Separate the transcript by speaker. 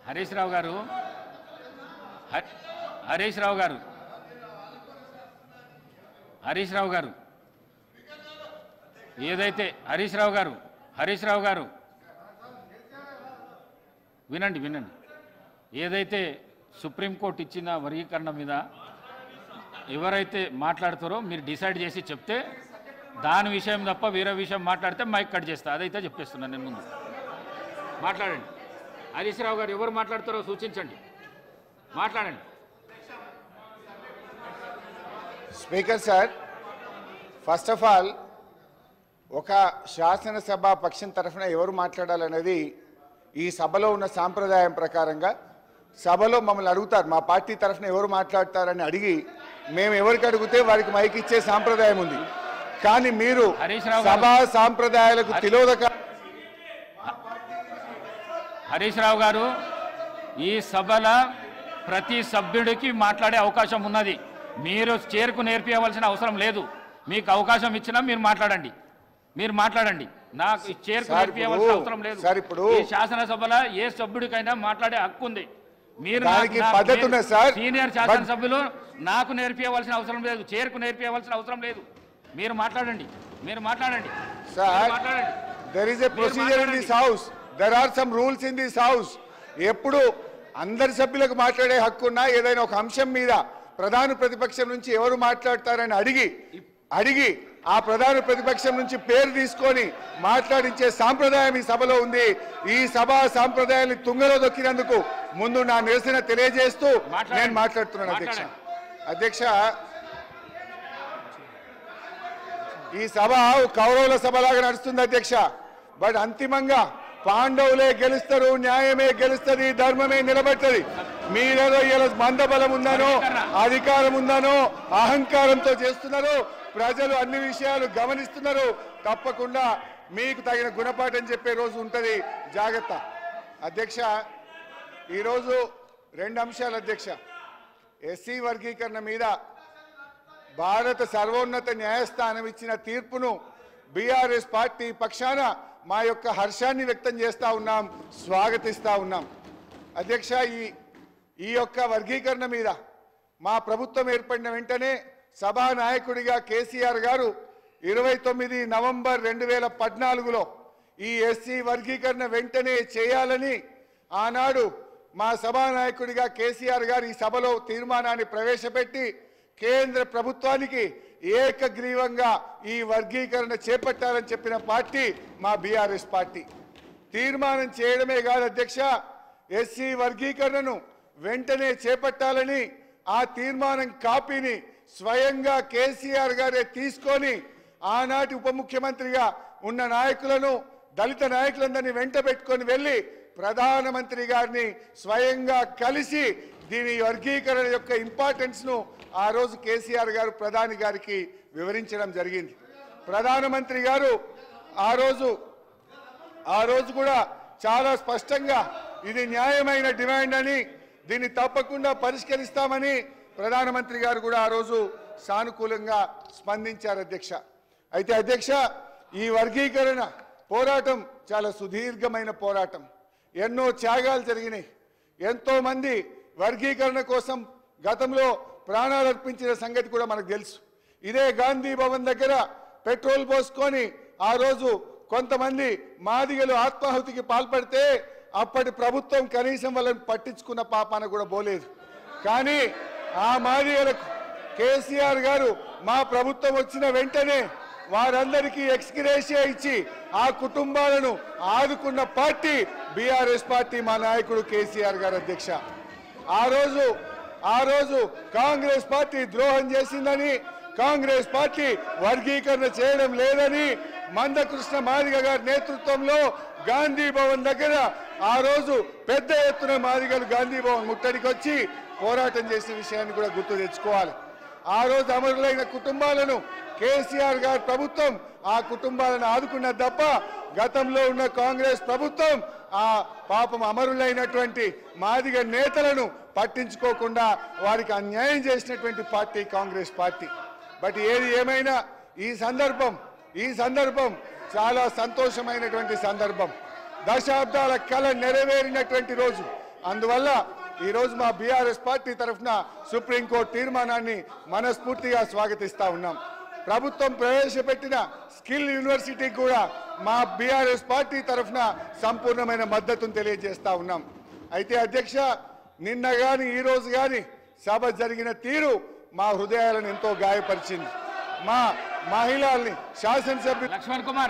Speaker 1: హరీష్ రావు గారు హరీష్ రావు గారు హరీష్ రావు గారు ఏదైతే హరీష్ రావు గారు వినండి వినండి ఏదైతే సుప్రీంకోర్టు ఇచ్చిన వర్గీకరణ మీద ఎవరైతే మాట్లాడతారో మీరు డిసైడ్ చేసి చెప్తే దాని విషయం తప్ప వేరే విషయం మాట్లాడితే మైక్ కట్ చేస్తా అదైతే చెప్పేస్తున్నాను నేను ముందు మాట్లాడండి హరీష్ రావు గారు ఎవరు మాట్లాడతారో సూచించండి మాట్లాడండి
Speaker 2: speaker sir first of all ఒక శాసనసభ పక్షం తరఫున ఎవరు మాట్లాడాలనేది ఈ సభలో ఉన్న సాంప్రదాయం ప్రకారంగా సభలో మమ్మల్ని అడుగుతారు మా పార్టీ తరఫున ఎవరు మాట్లాడతారని అడిగి మేము ఎవరికి అడిగితే వారికి మైక్ ఇచ్చే సాంప్రదాయం ఉంది కానీ మీరు సభా సాంప్రదాయాలకు తిలోదక
Speaker 1: హరీష్ రావు గారు ఈ సభల ప్రతి సభ్యుడికి మాట్లాడే అవకాశం ఉన్నది మీరు చేరుకు నేర్పించవలసిన అవసరం లేదు మీకు అవకాశం ఇచ్చినా మీరు మాట్లాడండి నాకు చేరుకు నేర్పించవలసిన అవసరం లేదు ఈ శాసనసభలో ఏ సభ్యుడికైనా మాట్లాడే హక్కు ఉంది మీరు సీనియర్ శాసనసభ్యులు నాకు నేర్పించవలసిన అవసరం లేదు చేరుకు నేర్పించవలసిన అవసరం లేదు మీరు మాట్లాడండి
Speaker 2: there is a procedure in this house there are some rules in this house ఎప్పుడు అందరి సభ్యులకు మాట్లాడే హక్కు ఉన్నా ఏదైనా ఒక అంశం మీద ప్రధాన ప్రతిపక్షం నుంచి ఎవరు మాట్లాడతారని అడిగి ఆ ప్రధాన ప్రతిపక్షం నుంచి పేరు తీసుకొని మాట్లాడించే సాంప్రదాయం ఈ సభలో ఉంది ఈ సభా సాంప్రదాయాన్ని తుంగలో దొక్కినందుకు ముందు నా నిరసన తెలియజేస్తూ నేను మాట్లాడుతున్నాను అధ్యక్ష ఈ సభ కౌరవుల సభలాగా నడుస్తుంది అధ్యక్ష బట్ అంతిమంగా పాండవులే గెలుస్తారు న్యాయమే గెలుస్తుంది ధర్మమే నిలబెడుతుంది మీరేదో ఇలా మందబలం ఉందనో అధికారం ఉందనో అహంకారంతో చేస్తున్నారు ప్రజలు అన్ని విషయాలు గమనిస్తున్నారు తప్పకుండా మీకు తగిన గుణపాఠం చెప్పే రోజు ఉంటుంది జాగ్రత్త అధ్యక్ష ఈరోజు రెండు అంశాలు అధ్యక్ష ఎస్సీ వర్గీకరణ మీద భారత సర్వోన్నత న్యాయస్థానం ఇచ్చిన తీర్పును బీఆర్ఎస్ పార్టీ పక్షాన మా యొక్క హర్షాన్ని వ్యక్తం చేస్తూ ఉన్నాం స్వాగతిస్తూ ఉన్నాం అధ్యక్ష ఈ యొక్క వర్గీకరణ మీద మా ప్రభుత్వం ఏర్పడిన వెంటనే సభానాయకుడిగా కేసీఆర్ గారు 29 నవంబర్ 2014లో ఈ ఎస్సీ వర్గీకరణ వెంటనే చేయాలని ఆనాడు మా సభానాయకుడిగా కేసీఆర్ గారు ఈ సభలో తీర్మానాన్ని ప్రవేశపెట్టి కేంద్ర ప్రభుత్వానికి ఏకగ్రీవంగా ఈ వర్గీకరణ చేపట్టాలని చెప్పిన పార్టీ మా బీఆర్ఎస్ పార్టీ తీర్మానం చేయడమే కాదు అధ్యక్ష ఎస్సీ వర్గీకరణను వెంటనే చేపట్టాలని ఆ తీర్మానం కాపీని స్వయంగా కేసీఆర్ గారే తీసుకొని ఆనాటి ఉప ముఖ్యమంత్రిగా ఉన్న నాయకులను దళిత నాయకులందరినీ వెంట పెట్టుకొని వెళ్ళి ప్రధానమంత్రి గారిని స్వయంగా కలిసి దీని వర్గీకరణ యొక్క ఇంపార్టెన్స్ ను ఆ రోజు కేసీఆర్ గారు ప్రధాని గారికి వివరించడం జరిగింది ప్రధానమంత్రి గారు ఆ రోజు కూడా చాలా స్పష్టంగా ఇది న్యాయమైన డిమాండ్ అని దీన్ని తప్పకుండా పరిష్కరిస్తామని ప్రధానమంత్రి గారు కూడా ఆ రోజు సానుకూలంగా స్పందించారు అధ్యక్ష అయితే అధ్యక్ష ఈ వర్గీకరణ పోరాటం చాలా సుదీర్ఘమైన పోరాటం ఎన్నో త్యాగాలు జరిగినాయి ఎంతో మంది వర్గీకరణ కోసం గతంలో ప్రాణాలు అర్పించిన సంగతి కూడా మనకు తెలుసు ఇదే గాంధీ భవన్ దగ్గర పెట్రోల్ పోసుకొని ఆ రోజు కొంతమంది మాదిగలు ఆత్మాహుతికి పాల్పడితే అప్పటి ప్రభుత్వం కనీసం వాళ్ళని పట్టించుకున్న పాపాన కూడా పోలేదు కానీ ఆ మాదిగలకు కేసీఆర్ గారు మా ప్రభుత్వం వచ్చిన వెంటనే వారందరికీ ఎక్స్గ్రేషియా ఇచ్చి ఆ కుటుంబాలను ఆదుకున్న పార్టీ బీఆర్ఎస్ పార్టీ మా నాయకుడు కేసీఆర్ గారు అధ్యక్ష ఆ రోజు కాంగ్రెస్ పార్టీ ద్రోహం చేసిందని కాంగ్రెస్ పార్టీ వర్గీకరణ చేయడం లేదని మందకృష్ణ మాదిగ గారి నేతృత్వంలో గాంధీ భవన్ దగ్గర ఆ రోజు పెద్ద ఎత్తున మాదిగలు గాంధీ భవన్ ముట్టడికి వచ్చి పోరాటం చేసిన విషయాన్ని కూడా గుర్తు తెచ్చుకోవాలి ఆ రోజు అమరులైన కుటుంబాలను కేసీఆర్ గారి ప్రభుత్వం ఆ కుటుంబాలను ఆదుకున్నది తప్ప గతంలో ఉన్న కాంగ్రెస్ ప్రభుత్వం ఆ పాపం అమరులైనటువంటి మాదిగ నేతలను పట్టించుకోకుండా వారికి అన్యాయం చేసినటువంటి పార్టీ కాంగ్రెస్ పార్టీ బట్ ఏది ఏమైనా ఈ సందర్భం చాలా సంతోషమైనటువంటి సందర్భం దశాబ్దాల కళ నెరవేరినటువంటి రోజు అందువల్ల ఈరోజు మా బీఆర్ఎస్ పార్టీ తరఫున సుప్రీంకోర్టు తీర్మానాన్ని మనస్ఫూర్తిగా స్వాగతిస్తా ఉన్నాం. ప్రభుత్వం ప్రవేశపెట్టిన స్కిల్ యూనివర్సిటీకి కూడా మా బీఆర్ఎస్ పార్టీ తరఫున సంపూర్ణమైన మద్దతును తెలియజేస్తా ఉన్నాం. అయితే అధ్యక్ష, నిన్న కానీ ఈ రోజు కానీ సభ జరిగిన తీరు మా హృదయాలను ఎంతో గాయపరిచింది. మా మహిళల్ని శాసనసభ్యులు
Speaker 1: లక్ష్మణ్ కుమార్